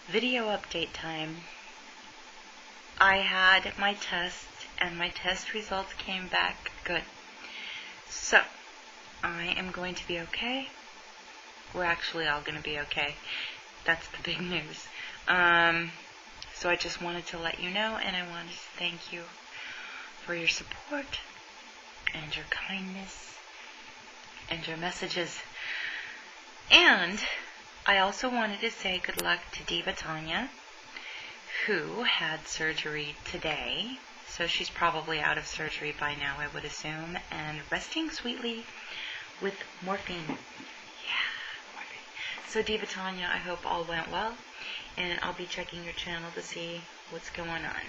Video update time. I had my test and my test results came back good. So, I am going to be okay. We're actually all going to be okay. That's the big news. So I just wanted to let you know, and I wanted to thank you for your support and your kindness and your messages. And I also wanted to say good luck to Diva Tanya, who had surgery today. So she's probably out of surgery by now, I would assume, and resting sweetly with morphine. Yeah, morphine. So Diva Tanya, I hope all went well, and I'll be checking your channel to see what's going on.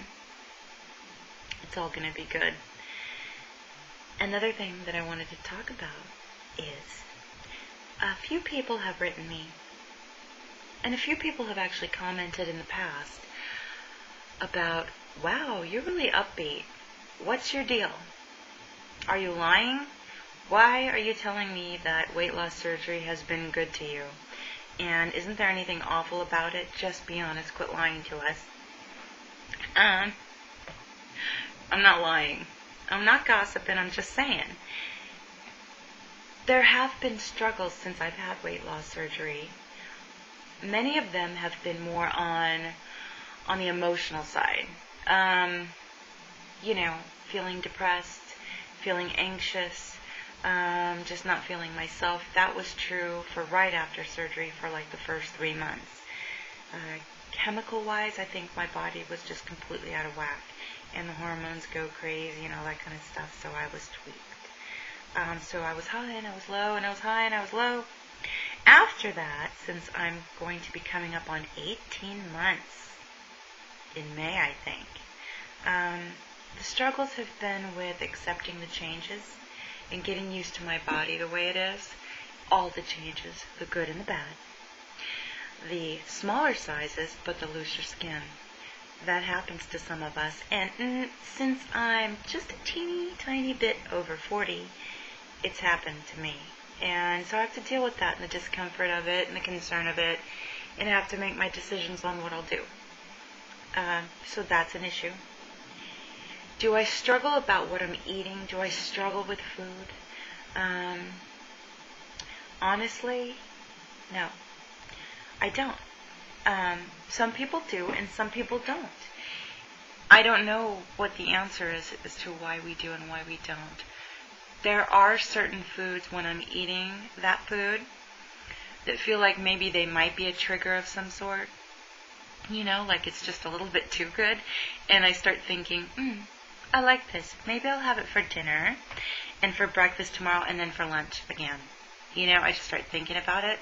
It's all going to be good. Another thing that I wanted to talk about is a few people have written me, and a few people have actually commented in the past about, wow, you're really upbeat. What's your deal? Are you lying? Why are you telling me that weight loss surgery has been good to you? And isn't there anything awful about it? Just be honest. Quit lying to us. I'm not lying. I'm not gossiping. I'm just saying. There have been struggles since I've had weight loss surgery. Many of them have been more on the emotional side. Feeling depressed, feeling anxious, just not feeling myself. That was true for right after surgery for like the first 3 months. Chemical-wise, I think my body was just completely out of whack, and the hormones go crazy and all that kind of stuff, so I was tweaked. So I was high and I was low, and I was high and I was low. After that, since I'm going to be coming up on 18 months in May, I think, the struggles have been with accepting the changes and getting used to my body the way it is. All the changes, the good and the bad. The smaller sizes, but the looser skin. That happens to some of us. And since I'm just a teeny tiny bit over 40, it's happened to me. And so I have to deal with that and the discomfort of it and the concern of it, and I have to make my decisions on what I'll do. So that's an issue. Do I struggle about what I'm eating? Do I struggle with food? Honestly, no. I don't. Some people do and some people don't. I don't know what the answer is as to why we do and why we don't. There are certain foods when I'm eating that food that feel like maybe they might be a trigger of some sort. Like it's just a little bit too good. And I start thinking, I like this. Maybe I'll have it for dinner and for breakfast tomorrow and then for lunch again. I just start thinking about it.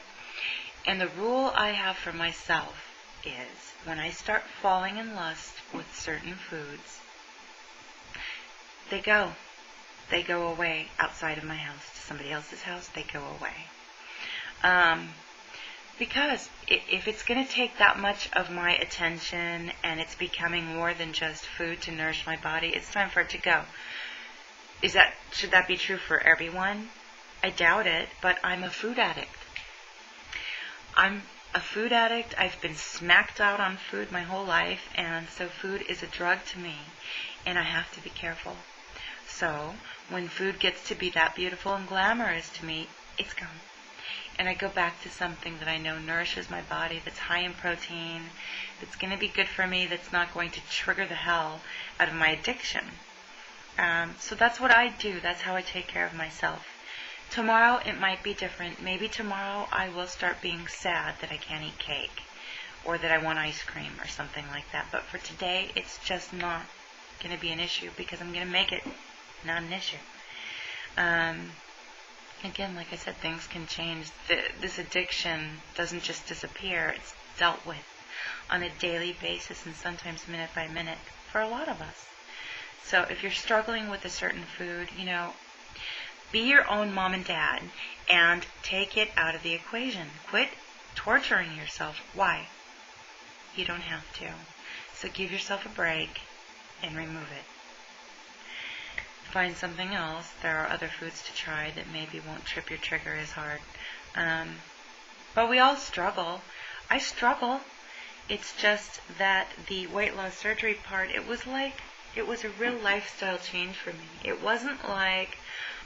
And the rule I have for myself is when I start falling in lust with certain foods, they go away outside of my house to somebody else's house. They go away. Because if it's going to take that much of my attention and it's becoming more than just food to nourish my body, it's time for it to go. Should that be true for everyone? I doubt it, but I'm a food addict. I'm a food addict. I've been smacked out on food my whole life, and so food is a drug to me, and I have to be careful. So when food gets to be that beautiful and glamorous to me, it's gone. And I go back to something that I know nourishes my body, that's high in protein, that's going to be good for me, that's not going to trigger the hell out of my addiction. So that's what I do. That's how I take care of myself. Tomorrow it might be different. Maybe tomorrow I will start being sad that I can't eat cake or that I want ice cream or something like that. But for today, it's just not going to be an issue because I'm going to make it not an issue. Again, like I said, things can change. This addiction doesn't just disappear. It's dealt with on a daily basis and sometimes minute by minute for a lot of us. So if you're struggling with a certain food, be your own mom and dad and take it out of the equation. Quit torturing yourself. Why? You don't have to. So give yourself a break and remove it. Find something else. There are other foods to try that maybe won't trip your trigger as hard. But we all struggle. I struggle. It's just that the weight loss surgery part, it was a real lifestyle change for me. It wasn't like,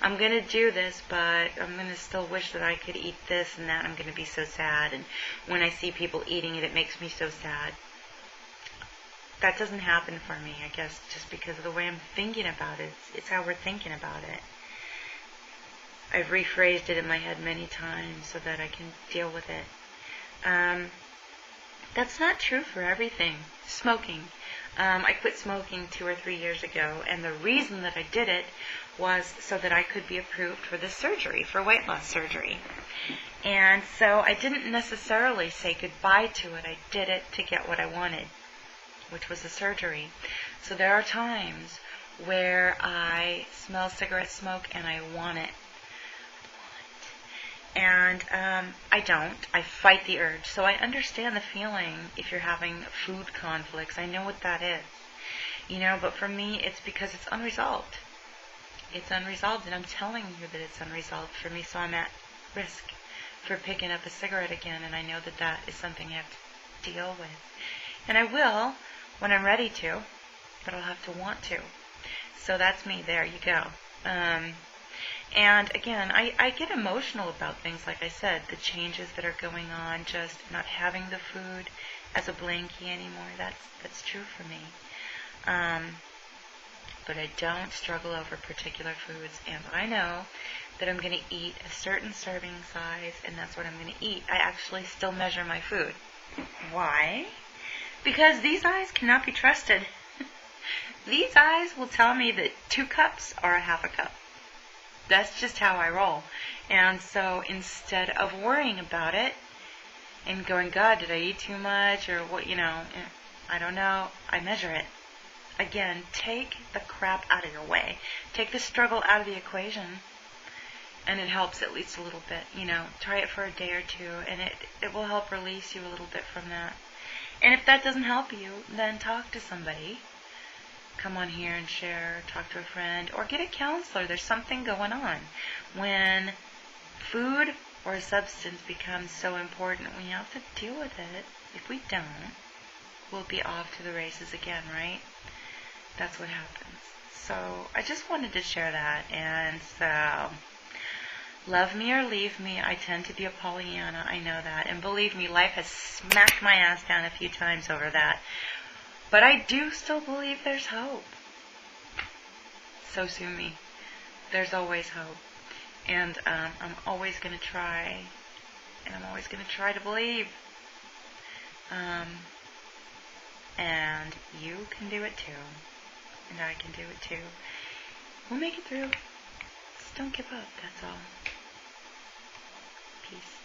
I'm going to do this, but I'm going to still wish that I could eat this and that. I'm going to be so sad. And when I see people eating it, it makes me so sad. That doesn't happen for me, I guess, just because of the way I'm thinking about it. It's how we're thinking about it. I've rephrased it in my head many times so that I can deal with it. That's not true for everything. Smoking. I quit smoking 2 or 3 years ago, and the reason that I did it was so that I could be approved for this surgery, for weight loss surgery. And so I didn't necessarily say goodbye to it. I did it to get what I wanted, which was the surgery. So there are times where I smell cigarette smoke and I want it. And I don't. I fight the urge. So I understand the feeling if you're having food conflicts. I know what that is. But for me, it's because it's unresolved. It's unresolved, and I'm telling you that it's unresolved for me, so I'm at risk for picking up a cigarette again, and I know that that is something I have to deal with. And I will when I'm ready to, but I'll have to want to. So that's me. There you go. And again, I get emotional about things, like I said, the changes that are going on, just not having the food as a blankie anymore. That's true for me. But I don't struggle over particular foods, and I know that I'm going to eat a certain serving size, and that's what I'm going to eat. I actually still measure my food. Why? Because these eyes cannot be trusted. These eyes will tell me that 2 cups are a half a cup. That's just how I roll. And so instead of worrying about it and going, God, did I eat too much? Or what, I don't know. I measure it. Again, take the crap out of your way. Take the struggle out of the equation. And it helps at least a little bit. Try it for a day or 2, and it will help release you a little bit from that. And if that doesn't help you, then talk to somebody. Come on here and share, talk to a friend, or get a counselor. There's something going on. When food or a substance becomes so important, we have to deal with it. If we don't, we'll be off to the races again, right? That's what happens. So I just wanted to share that. And so, love me or leave me. I tend to be a Pollyanna. I know that. And believe me, life has smacked my ass down a few times over that. But I do still believe there's hope. So sue me. There's always hope. And I'm always going to try. And I'm always going to try to believe. And you can do it too. And I can do it too. We'll make it through. Just don't give up, that's all. Peace.